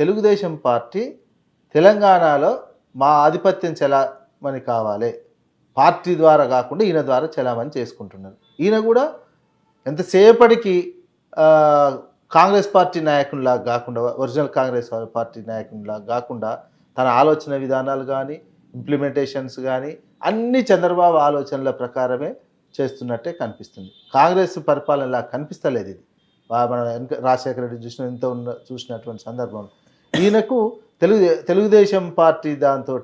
Telugu Desam party తెలంగాణలో మా ఆధిపత్యం చెలామణి కావాలి, పార్టీ ద్వారా కాకుండా ఈయన ద్వారా చెలామణి చేసుకుంటున్నారు. ఈయన కూడా ఎంతసేపటికి కాంగ్రెస్ పార్టీ నాయకునిలాగా కాకుండా, ఒరిజినల్ కాంగ్రెస్ పార్టీ నాయకునిలాగా కాకుండా తన ఆలోచన విధానాలు కానీ, ఇంప్లిమెంటేషన్స్ కానీ అన్నీ చంద్రబాబు ఆలోచనల ప్రకారమే చేస్తున్నట్టే కనిపిస్తుంది. కాంగ్రెస్ పరిపాలనలా కనిపిస్తలేదు ఇది. మన రాజశేఖర రెడ్డి చూసినటువంటి సందర్భంలో ఈయనకు తెలుగుదేశం పార్టీ దాంతో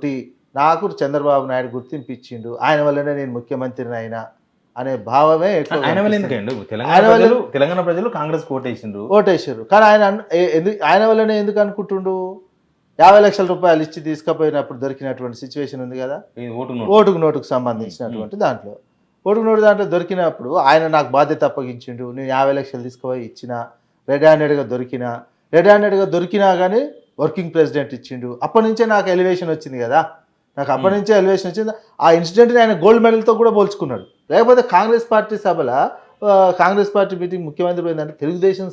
నాకు చంద్రబాబు నాయుడు గుర్తింపు ఇచ్చిండు, ఆయన వల్లనే నేను ముఖ్యమంత్రిని అయినా అనే భావమే ఎక్కువ. తెలంగాణ ప్రజలు కాంగ్రెస్ ఓటేసారు. కానీ ఆయన వల్లనే ఎందుకు అనుకుంటుండు? 50 లక్షల రూపాయలు ఇచ్చి తీసుకుపోయినప్పుడు దొరికినటువంటి సిచ్యువేషన్ ఉంది కదా, ఓటుకు నోటుకు సంబంధించినటువంటి దాంట్లో. ఓటుకు నోటు దాంట్లో దొరికినప్పుడు ఆయన నాకు బాధ్యత అప్పగించిండు, నేను 50 లక్షలు తీసుకుపోయి ఇచ్చిన, రెడ్ హ్యాండెడ్గా దొరికినా కానీ వర్కింగ్ ప్రెసిడెంట్ ఇచ్చిండు. అప్పటి నుంచే నాకు ఎలివేషన్ వచ్చింది కదా, అప్పటి నుంచే ఎలివేషన్ వచ్చింది. ఆ ఇన్సిడెంట్ని ఆయన గోల్డ్ మెడల్తో కూడా పోల్చుకున్నాడు. లేకపోతే కాంగ్రెస్ పార్టీ సభలో కాంగ్రెస్ పార్టీ మీటింగ్ ముఖ్యమంత్రి ఏంటంటే తెలుగుదేశం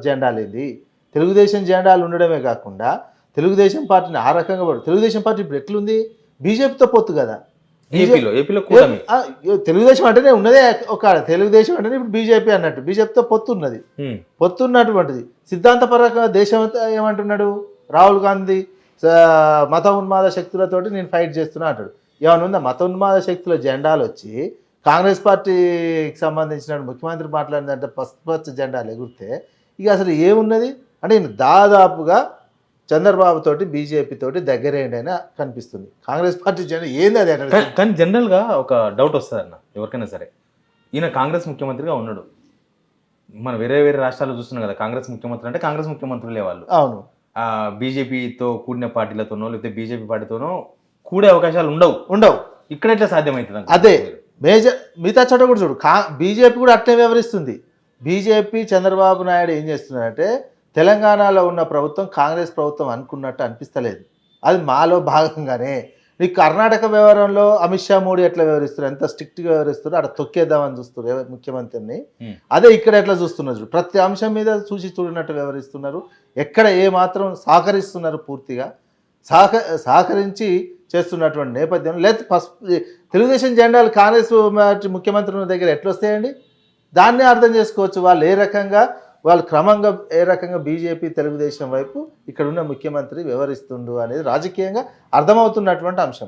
జెండాలు ఏంది, తెలుగుదేశం జెండాలు ఉండడమే కాకుండా తెలుగుదేశం పార్టీని ఆ రకంగా తెలుగుదేశం పార్టీ ఇప్పుడు ఎట్లుంది, బీజేపీతో పొత్తు కదా. తెలుగుదేశం అంటేనే ఉన్నదే ఒక తెలుగుదేశం అంటేనే ఇప్పుడు బీజేపీ అన్నట్టు, బీజేపీతో పొత్తు ఉన్నది. పొత్తు ఉన్నటువంటిది సిద్ధాంతపరంగా దేశం ఏమంటున్నాడు, రాహుల్ గాంధీ మత ఉన్మాద శక్తులతోటి నేను ఫైట్ చేస్తున్నా అంటాడు. ఏమైనా ఉందా? మత ఉన్మాద శక్తుల జెండాలు వచ్చి కాంగ్రెస్ పార్టీకి సంబంధించిన ముఖ్యమంత్రి మాట్లాడిందంటే పసుపచ్చ జెండాలు ఎగురితే ఇక అసలు ఏమున్నది అంటే ఈయన దాదాపుగా చంద్రబాబు తోటి బీజేపీ తోటి దగ్గరేంటైనా కనిపిస్తుంది. కాంగ్రెస్ పార్టీ జెండా ఏంది అది అంటే. కానీ జనరల్గా ఒక డౌట్ వస్తుంది అన్న, ఎవరికైనా సరే, ఈయన కాంగ్రెస్ ముఖ్యమంత్రిగా ఉన్నాడు, మనం వేరే రాష్ట్రాల్లో చూస్తున్నాం కదా, కాంగ్రెస్ ముఖ్యమంత్రి అంటే కాంగ్రెస్ ముఖ్యమంత్రులే వాళ్ళు. అవును, బీజేపీతో కూడిన పార్టీలతోనో లేకపోతే బీజేపీ పార్టీతోనో కూడే అవకాశాలు ఉండవు. ఇక్కడ ఎట్లా సాధ్యమవుతుంది? అదే మేజర్ మిగతా చోట కూడా చూడు, బీజేపీ కూడా అట్లే వ్యవహరిస్తుంది. బీజేపీ చంద్రబాబు నాయుడు ఏం చేస్తున్నారంటే తెలంగాణలో ఉన్న ప్రభుత్వం కాంగ్రెస్ ప్రభుత్వం అనుకున్నట్టు అనిపిస్తలేదు. అది మాలో భాగంగానే నీకు కర్ణాటక వ్యవహారంలో అమిత్ షా మోడీ ఎట్లా వ్యవహరిస్తున్నారు, ఎంత స్ట్రిక్ట్గా వ్యవహరిస్తున్నారు, అక్కడ తొక్కేద్దామని చూస్తున్నారు ముఖ్యమంత్రిని. అదే ఇక్కడ ఎట్లా చూస్తున్నారు, ప్రతి అంశం మీద చూసి చూడనట్టు వ్యవహరిస్తున్నారు. ఎక్కడ ఏ మాత్రం సహకరిస్తున్నారు, పూర్తిగా సహకరించి చేస్తున్నటువంటి నేపథ్యంలో లేదా తెలుగుదేశం జెండాలు కాంగ్రెస్ ముఖ్యమంత్రుల దగ్గర ఎట్లా వస్తాయండి? దాన్నే అర్థం చేసుకోవచ్చు వాళ్ళు క్రమంగా ఏ రకంగా బీజేపీ తెలుగుదేశం వైపు ఇక్కడున్న ముఖ్యమంత్రి వ్యవహరిస్తుండు అనేది రాజకీయంగా అర్థమవుతున్నటువంటి అంశం.